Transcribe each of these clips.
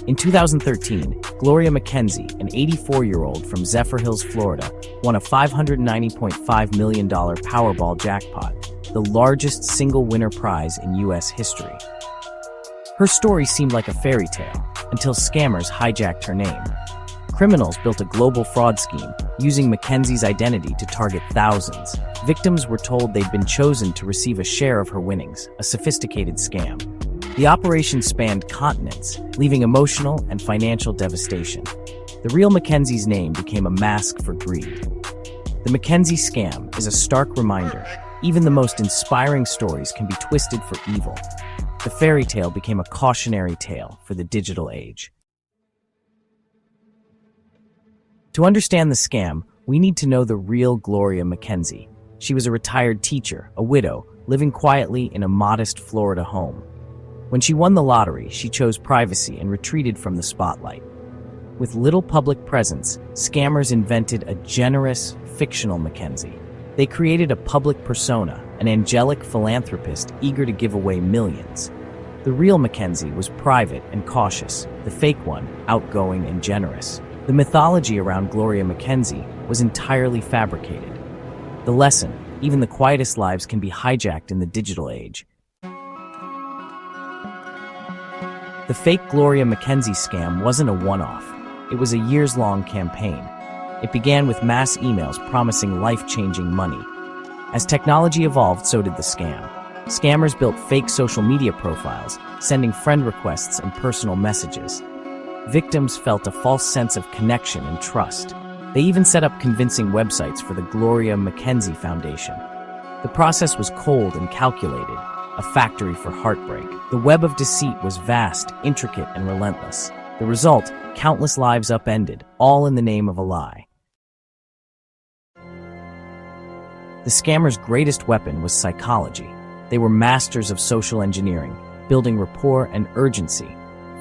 In 2013, Gloria Mackenzie, an 84-year-old from Zephyrhills, Florida, won a $590.5 million Powerball jackpot, the largest single winner prize in U.S. history. Her story seemed like a fairy tale, until scammers hijacked her name. Criminals built a global fraud scheme, using Mackenzie's identity to target thousands. Victims were told they'd been chosen to receive a share of her winnings, a sophisticated scam. The operation spanned continents, leaving emotional and financial devastation. The real Mackenzie's name became a mask for greed. The Mackenzie scam is a stark reminder, even the most inspiring stories can be twisted for evil. The fairy tale became a cautionary tale for the digital age. To understand the scam, we need to know the real Gloria Mackenzie. She was a retired teacher, a widow, living quietly in a modest Florida home. When she won the lottery, she chose privacy and retreated from the spotlight. With little public presence, scammers invented a generous, fictional Mackenzie. They created a public persona, an angelic philanthropist eager to give away millions. The real Mackenzie was private and cautious, the fake one, outgoing and generous. The mythology around Gloria Mackenzie was entirely fabricated. The lesson: even the quietest lives can be hijacked in the digital age. The fake Gloria Mackenzie scam wasn't a one-off. It was a years-long campaign. It began with mass emails promising life-changing money. As technology evolved, so did the scam. Scammers built fake social media profiles, sending friend requests and personal messages. Victims felt a false sense of connection and trust. They even set up convincing websites for the Gloria Mackenzie Foundation. The process was cold and calculated, a factory for heartbreak. The web of deceit was vast, intricate, and relentless. The result: countless lives upended, all in the name of a lie. The scammers' greatest weapon was psychology. They were masters of social engineering, building rapport and urgency.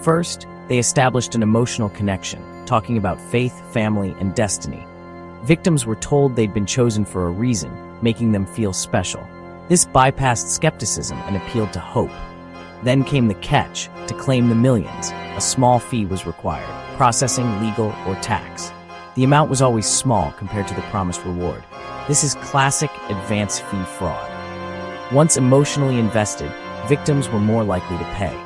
First, they established an emotional connection, talking about faith, family, and destiny. Victims were told they'd been chosen for a reason, making them feel special. This bypassed skepticism and appealed to hope. Then came the catch: to claim the millions, a small fee was required: processing, legal, or tax. The amount was always small compared to the promised reward. This is classic advance fee fraud. Once emotionally invested, victims were more likely to pay.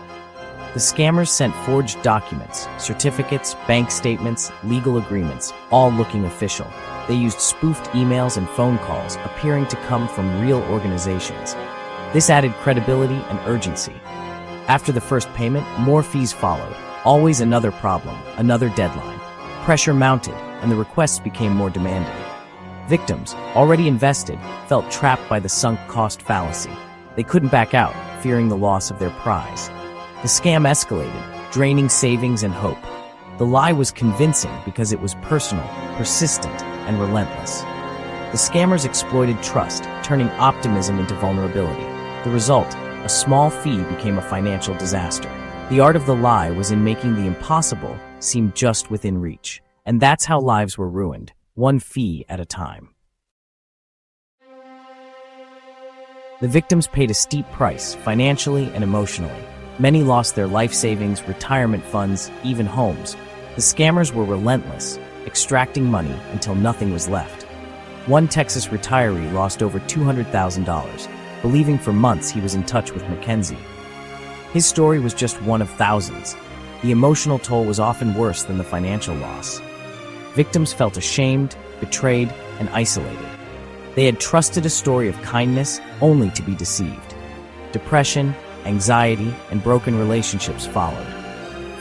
The scammers sent forged documents, certificates, bank statements, legal agreements, all looking official. They used spoofed emails and phone calls, appearing to come from real organizations. This added credibility and urgency. After the first payment, more fees followed. Always another problem, another deadline. Pressure mounted, and the requests became more demanding. Victims, already invested, felt trapped by the sunk cost fallacy. They couldn't back out, fearing the loss of their prize. The scam escalated, draining savings and hope. The lie was convincing because it was personal, persistent, and relentless. The scammers exploited trust, turning optimism into vulnerability. The result: a small fee became a financial disaster. The art of the lie was in making the impossible seem just within reach. And that's how lives were ruined, one fee at a time. The victims paid a steep price, financially and emotionally. Many lost their life savings, retirement funds, even homes. The scammers were relentless, extracting money until nothing was left. One Texas retiree lost over $200,000, believing for months he was in touch with Mackenzie. His story was just one of thousands. The emotional toll was often worse than the financial loss. Victims felt ashamed, betrayed, and isolated. They had trusted a story of kindness only to be deceived. Depression, anxiety, and broken relationships followed.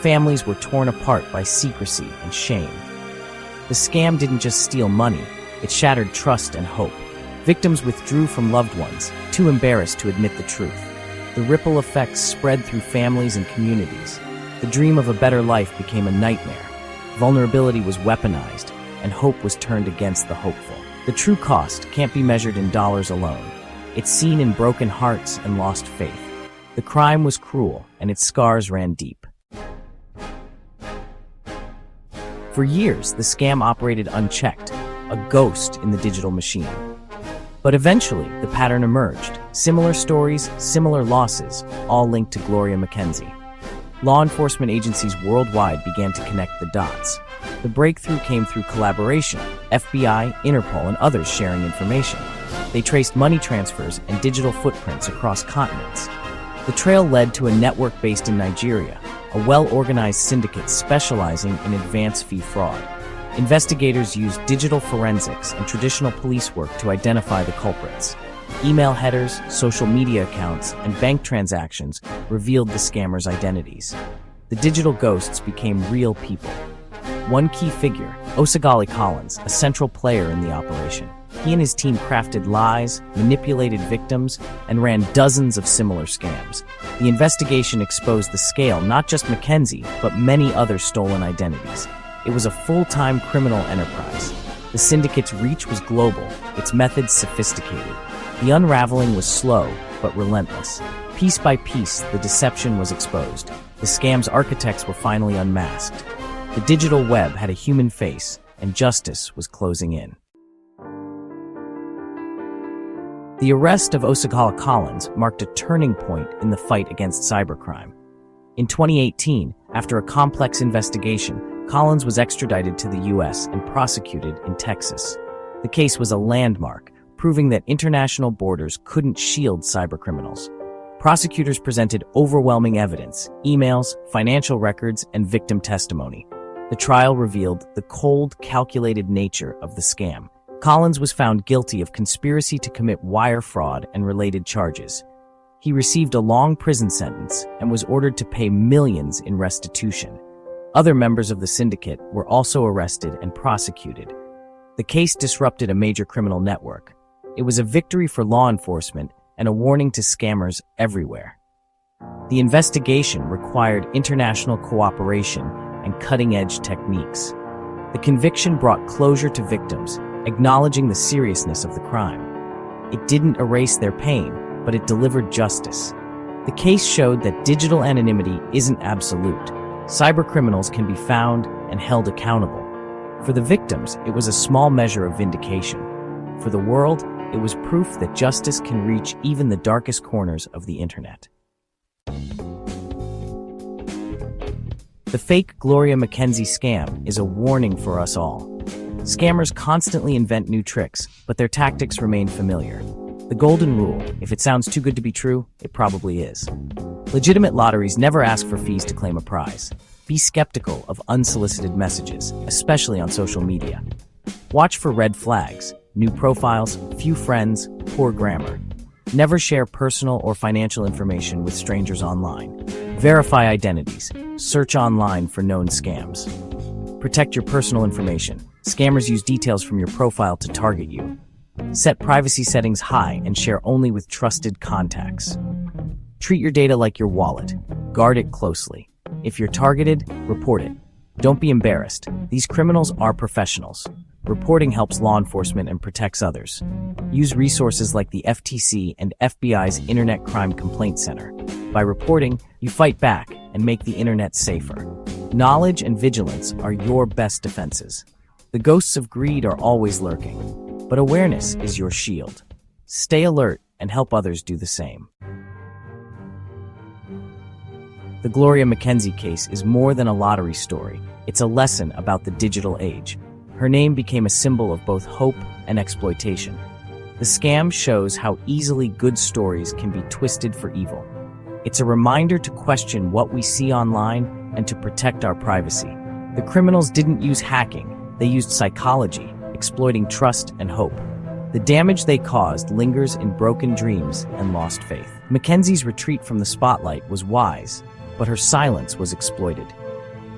Families were torn apart by secrecy and shame. The scam didn't just steal money, it shattered trust and hope. Victims withdrew from loved ones, too embarrassed to admit the truth. The ripple effects spread through families and communities. The dream of a better life became a nightmare. Vulnerability was weaponized, and hope was turned against the hopeful. The true cost can't be measured in dollars alone. It's seen in broken hearts and lost faith. The crime was cruel, and its scars ran deep. For years, the scam operated unchecked, a ghost in the digital machine. But eventually, the pattern emerged. Similar stories, similar losses, all linked to Gloria Mackenzie. Law enforcement agencies worldwide began to connect the dots. The breakthrough came through collaboration, FBI, Interpol, and others sharing information. They traced money transfers and digital footprints across continents. The trail led to a network based in Nigeria, a well-organized syndicate specializing in advance fee fraud. Investigators used digital forensics and traditional police work to identify the culprits. Email headers, social media accounts, and bank transactions revealed the scammers' identities. The digital ghosts became real people. One key figure, Osagali Collins, a central player in the operation. He and his team crafted lies, manipulated victims, and ran dozens of similar scams. The investigation exposed the scale, not just Mackenzie, but many other stolen identities. It was a full-time criminal enterprise. The syndicate's reach was global, its methods sophisticated. The unraveling was slow, but relentless. Piece by piece, the deception was exposed. The scam's architects were finally unmasked. The digital web had a human face, and justice was closing in. The arrest of Osagali Collins marked a turning point in the fight against cybercrime. In 2018, after a complex investigation, Collins was extradited to the U.S. and prosecuted in Texas. The case was a landmark, proving that international borders couldn't shield cybercriminals. Prosecutors presented overwhelming evidence, emails, financial records, and victim testimony. The trial revealed the cold, calculated nature of the scam. Collins was found guilty of conspiracy to commit wire fraud and related charges. He received a long prison sentence and was ordered to pay millions in restitution. Other members of the syndicate were also arrested and prosecuted. The case disrupted a major criminal network. It was a victory for law enforcement and a warning to scammers everywhere. The investigation required international cooperation and cutting-edge techniques. The conviction brought closure to victims, acknowledging the seriousness of the crime. It didn't erase their pain, but it delivered justice. The case showed that digital anonymity isn't absolute. Cybercriminals can be found and held accountable. For the victims, it was a small measure of vindication. For the world, it was proof that justice can reach even the darkest corners of the internet. The fake Gloria Mackenzie scam is a warning for us all. Scammers constantly invent new tricks, but their tactics remain familiar. The golden rule: if it sounds too good to be true, it probably is. Legitimate lotteries never ask for fees to claim a prize. Be skeptical of unsolicited messages, especially on social media. Watch for red flags, new profiles, few friends, poor grammar. Never share personal or financial information with strangers online. Verify identities. Search online for known scams. Protect your personal information. Scammers use details from your profile to target you. Set privacy settings high and share only with trusted contacts. Treat your data like your wallet. Guard it closely. If you're targeted, report it. Don't be embarrassed. These criminals are professionals. Reporting helps law enforcement and protects others. Use resources like the FTC and FBI's Internet Crime Complaint Center. By reporting, you fight back and make the internet safer. Knowledge and vigilance are your best defenses. The ghosts of greed are always lurking, but awareness is your shield. Stay alert and help others do the same. The Gloria Mackenzie case is more than a lottery story. It's a lesson about the digital age. Her name became a symbol of both hope and exploitation. The scam shows how easily good stories can be twisted for evil. It's a reminder to question what we see online and to protect our privacy. The criminals didn't use hacking, they used psychology, exploiting trust and hope. The damage they caused lingers in broken dreams and lost faith. Mackenzie's retreat from the spotlight was wise, but her silence was exploited.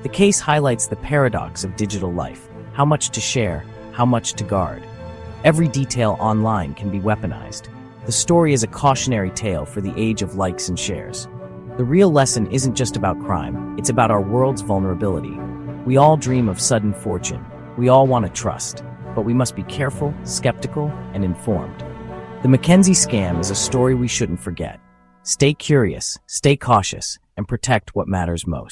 The case highlights the paradox of digital life: how much to share, how much to guard. Every detail online can be weaponized. The story is a cautionary tale for the age of likes and shares. The real lesson isn't just about crime, it's about our world's vulnerability. We all dream of sudden fortune. We all want to trust, but we must be careful, skeptical, and informed. The Mackenzie scam is a story we shouldn't forget. Stay curious, stay cautious, and protect what matters most.